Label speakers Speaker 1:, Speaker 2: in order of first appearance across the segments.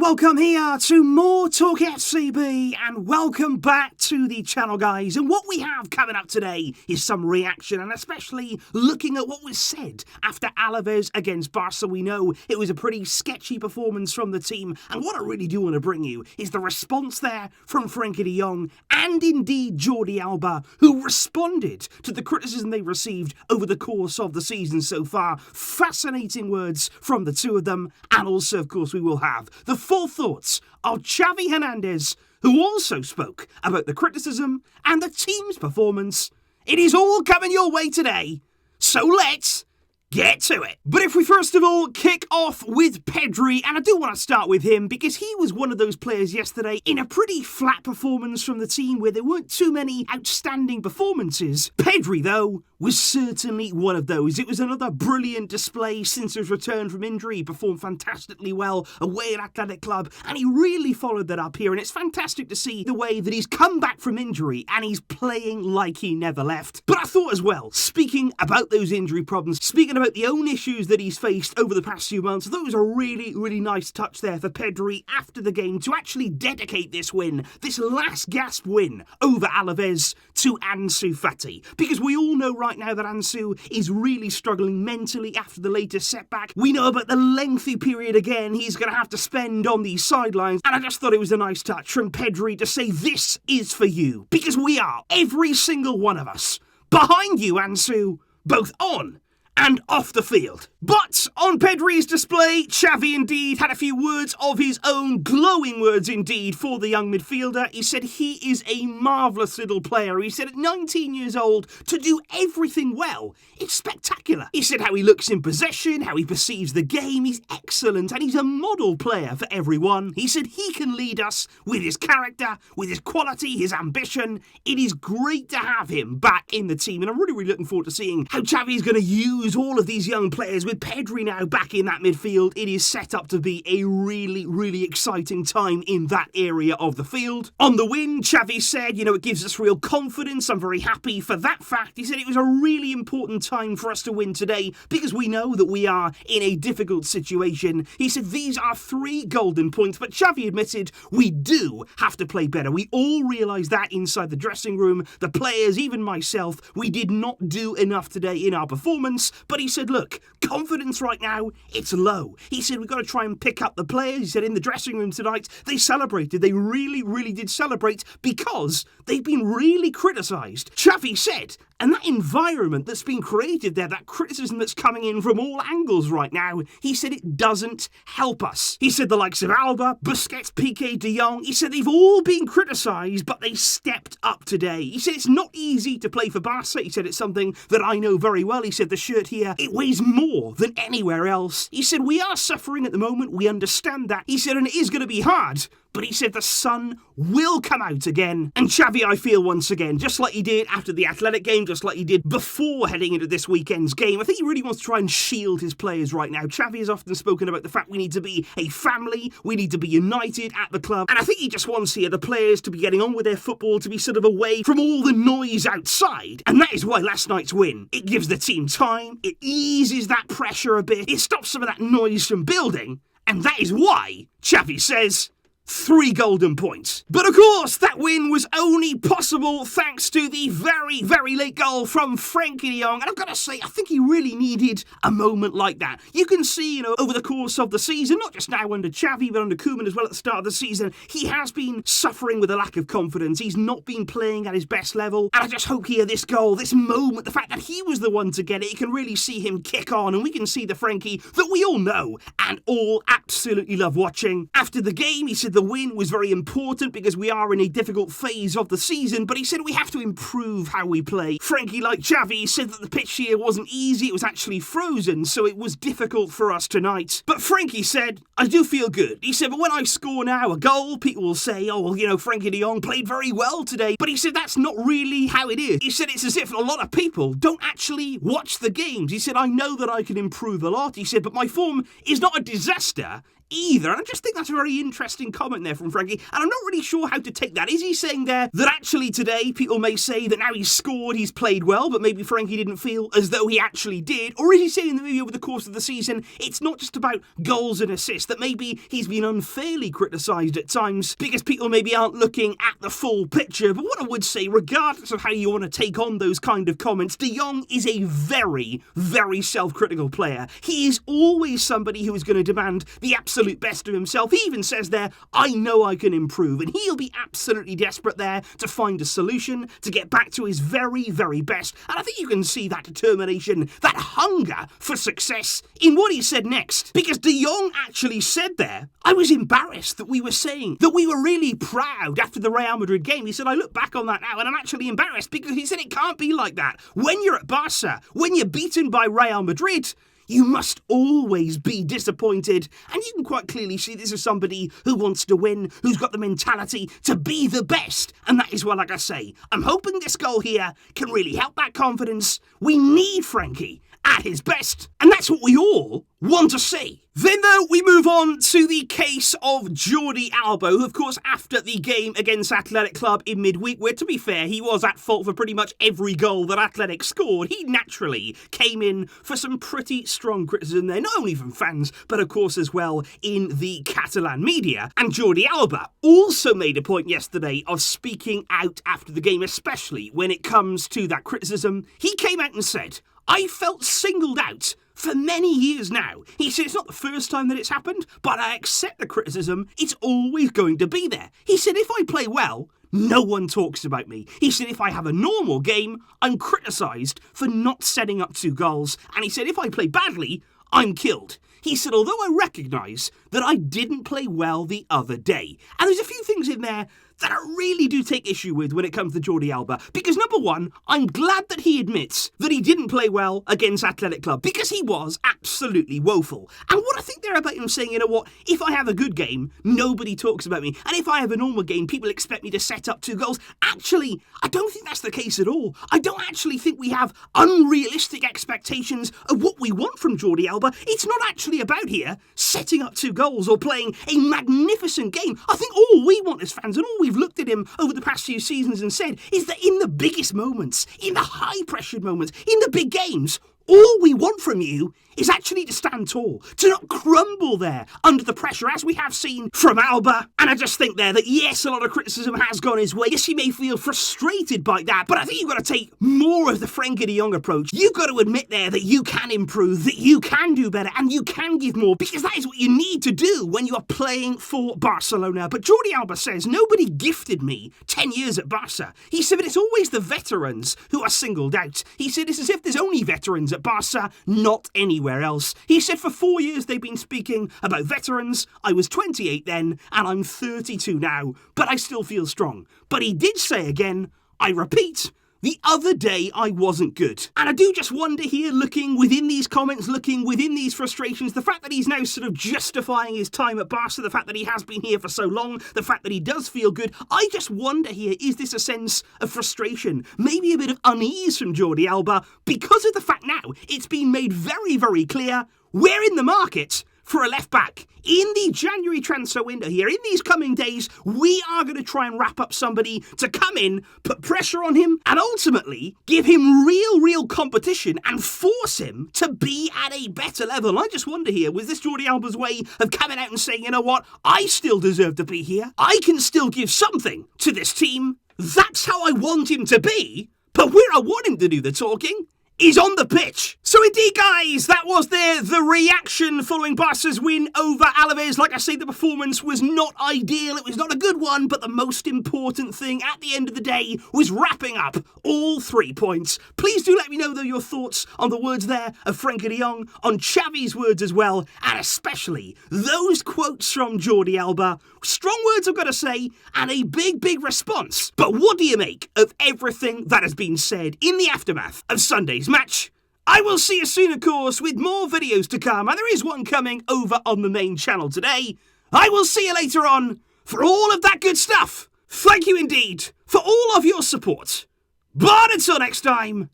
Speaker 1: Welcome here to MoreTalkFCB and welcome back to the channel, guys. And what we have coming up today is some reaction, and especially looking at what was said after Alaves against Barça. We know it was a pretty sketchy performance from the team, and what I really do want to bring you is the response there from Frenkie de Jong and indeed Jordi Alba, who responded to the criticism they received over the course of the season so far. Fascinating words from the two of them, and also, of course, we will have the full thoughts of Xavi Hernandez, who also spoke about the criticism and the team's performance. It is all coming your way today, so let's get to it. But if we first of all kick off with Pedri, and I do want to start with him because he was one of those players yesterday in a pretty flat performance from the team where there weren't too many outstanding performances. Pedri, though, was certainly one of those. It was another brilliant display since his return from injury. He performed fantastically well away at Athletic Club, and he really followed that up here, and it's fantastic to see the way that he's come back from injury and he's playing like he never left. But I thought as well, speaking about those injury problems, speaking about the own issues that he's faced over the past few months, I thought it was a really nice touch there for Pedri after the game to actually dedicate this win, this last gasp win over Alaves, to Ansu Fati. Because we all know right now that Ansu is really struggling mentally after the latest setback. We know about the lengthy period again he's going to have to spend on these sidelines, and I just thought it was a nice touch from Pedri to say this is for you. Because we are, every single one of us, behind you, Ansu, both on and off the field. But on Pedri's display, Xavi indeed had a few words of his own, glowing words indeed for the young midfielder. He said he is a marvellous little player. He said at 19 years old, to do everything well, it's spectacular. He said how he looks in possession, how he perceives the game, he's excellent, and he's a model player for everyone. He said he can lead us with his character, with his quality, his ambition. It is great to have him back in the team, and I'm really looking forward to seeing how Xavi is going to use all of these young players. With Pedri now back in that midfield, it is set up to be a really exciting time in that area of the field. On the win, Xavi said, it gives us real confidence. I'm very happy for that fact. He said it was a really important time for us to win today because we know that we are in a difficult situation. He said these are 3 golden points, but Xavi admitted we do have to play better. We all realise that inside the dressing room, the players, even myself, we did not do enough today in our performance. But he said, look, confidence right now, it's low. He said we've got to try and pick up the players. He said in the dressing room tonight, they celebrated. They really did celebrate because they've been really criticised. Xavi said, and that environment that's been created there, that criticism that's coming in from all angles right now, he said it doesn't help us. He said the likes of Alba, Busquets, Piqué, De Jong, he said they've all been criticised, but they stepped up today. He said it's not easy to play for Barça. He said it's something that I know very well. He said the shirt here, it weighs more than anywhere else. He said we are suffering at the moment. We understand that. He said, and it is going to be hard. But he said the sun will come out again. And Xavi, I feel once again, just like he did after the Athletic game, just like he did before heading into this weekend's game, I think he really wants to try and shield his players right now. Xavi has often spoken about the fact we need to be a family, we need to be united at the club. And I think he just wants here the players to be getting on with their football, to be sort of away from all the noise outside. And that is why last night's win, it gives the team time, it eases that pressure a bit, it stops some of that noise from building. And that is why Xavi says 3 golden points. But of course, that win was only possible thanks to the very late goal from Frenkie de Jong. And I've got to say, I think he really needed a moment like that. You can see, over the course of the season, not just now under Xavi, but under Koeman as well at the start of the season, he has been suffering with a lack of confidence. He's not been playing at his best level. And I just hope here, this goal, this moment, the fact that he was the one to get it, you can really see him kick on. And we can see the Frenkie that we all know and all absolutely love watching. After the game, he said the win was very important because we are in a difficult phase of the season, but he said we have to improve how we play. Frenkie, like Xavi, said that the pitch here wasn't easy, it was actually frozen, so it was difficult for us tonight. But Frenkie said, I do feel good. He said, but when I score now a goal, people will say, oh, well, Frenkie de Jong played very well today. But he said that's not really how it is. He said it's as if a lot of people don't actually watch the games. He said, I know that I can improve a lot. He said, but my form is not a disaster. either. And I just think that's a very interesting comment there from Frenkie, and I'm not really sure how to take that. Is he saying there that actually today people may say that now he's scored, he's played well, but maybe Frenkie didn't feel as though he actually did? Or is he saying that maybe over the course of the season, it's not just about goals and assists, that maybe he's been unfairly criticised at times because people maybe aren't looking at the full picture? But what I would say, regardless of how you want to take on those kind of comments, De Jong is a very, very self-critical player. He is always somebody who is going to demand the absolute best of himself. He even says there, I know I can improve, and he'll be absolutely desperate there to find a solution, to get back to his very, very best. And I think you can see that determination, that hunger for success in what he said next. Because De Jong actually said there, I was embarrassed that we were saying that we were really proud after the Real Madrid game. He said, I look back on that now and I'm actually embarrassed, because he said it can't be like that. When you're at Barca, when you're beaten by Real Madrid, you must always be disappointed. And you can quite clearly see this is somebody who wants to win, who's got the mentality to be the best. And that is why, like I say, I'm hoping this goal here can really help that confidence. We need Frenkie at his best, and that's what we all want to see. Then, though, we move on to the case of Jordi Alba, who, of course, after the game against Athletic Club in midweek, where, to be fair, he was at fault for pretty much every goal that Athletic scored, he naturally came in for some pretty strong criticism there, not only from fans, but, of course, as well in the Catalan media. And Jordi Alba also made a point yesterday of speaking out after the game, especially when it comes to that criticism. He came out and said, I felt singled out for many years now. He said it's not the first time that it's happened, but I accept the criticism. It's always going to be there. He said if I play well, no one talks about me. He said if I have a normal game, I'm criticised for not setting up 2 goals. And he said if I play badly, I'm killed. He said, although I recognise that I didn't play well the other day. And there's a few things in there that I really do take issue with when it comes to Jordi Alba. Because number one, I'm glad that he admits that he didn't play well against Athletic Club, because he was absolutely woeful. And what I think there about him saying, you know what, if I have a good game, nobody talks about me. And if I have a normal game, people expect me to set up 2 goals. Actually, I don't think that's the case at all. I don't actually think we have unrealistic expectations of what we want from Jordi Alba. It's not actually about here setting up 2 goals or playing a magnificent game. I think all we want as fans, and all we've looked at him over the past few seasons and said, is that in the biggest moments, in the high-pressured moments, in the big games, all we want from you is actually to stand tall, to not crumble there under the pressure, as we have seen from Alba. And I just think there that, yes, a lot of criticism has gone his way. Yes, he may feel frustrated by that, but I think you've got to take more of the Frenkie de Jong approach. You've got to admit there that you can improve, that you can do better, and you can give more, because that is what you need to do when you are playing for Barcelona. But Jordi Alba says, nobody gifted me 10 years at Barca. He said, but it's always the veterans who are singled out. He said, it's as if there's only veterans at Barca, not anywhere else. He said for 4 years they've been speaking about veterans. I was 28 then, and I'm 32 now, but I still feel strong. But he did say again, I repeat, the other day I wasn't good. And I do just wonder here, looking within these comments, looking within these frustrations, the fact that he's now sort of justifying his time at Barca, the fact that he has been here for so long, the fact that he does feel good, I just wonder here, is this a sense of frustration, maybe a bit of unease from Jordi Alba, because of the fact now it's been made very, very clear we're in the market for a left-back. In the January transfer window here, in these coming days, we are going to try and wrap up somebody to come in, put pressure on him, and ultimately give him real competition and force him to be at a better level. I just wonder here, was this Jordi Alba's way of coming out and saying, you know what, I still deserve to be here. I can still give something to this team. That's how I want him to be, but where I want him to do the talking is on the pitch. So indeed, guys, that was the reaction following Barca's win over Alaves. Like I say, the performance was not ideal. It was not a good one, but the most important thing at the end of the day was wrapping up all 3 points. Please do let me know, though, your thoughts on the words there of Frenkie de Jong, on Xavi's words as well, and especially those quotes from Jordi Alba. Strong words, I've got to say, and a big response. But what do you make of everything that has been said in the aftermath of Sunday's match? I will see you soon, of course, with more videos to come, and there is one coming over on the main channel today. I will see you later on for all of that good stuff. Thank you indeed for all of your support. But until next time,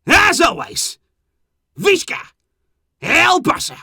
Speaker 1: as always, Visca El Barça.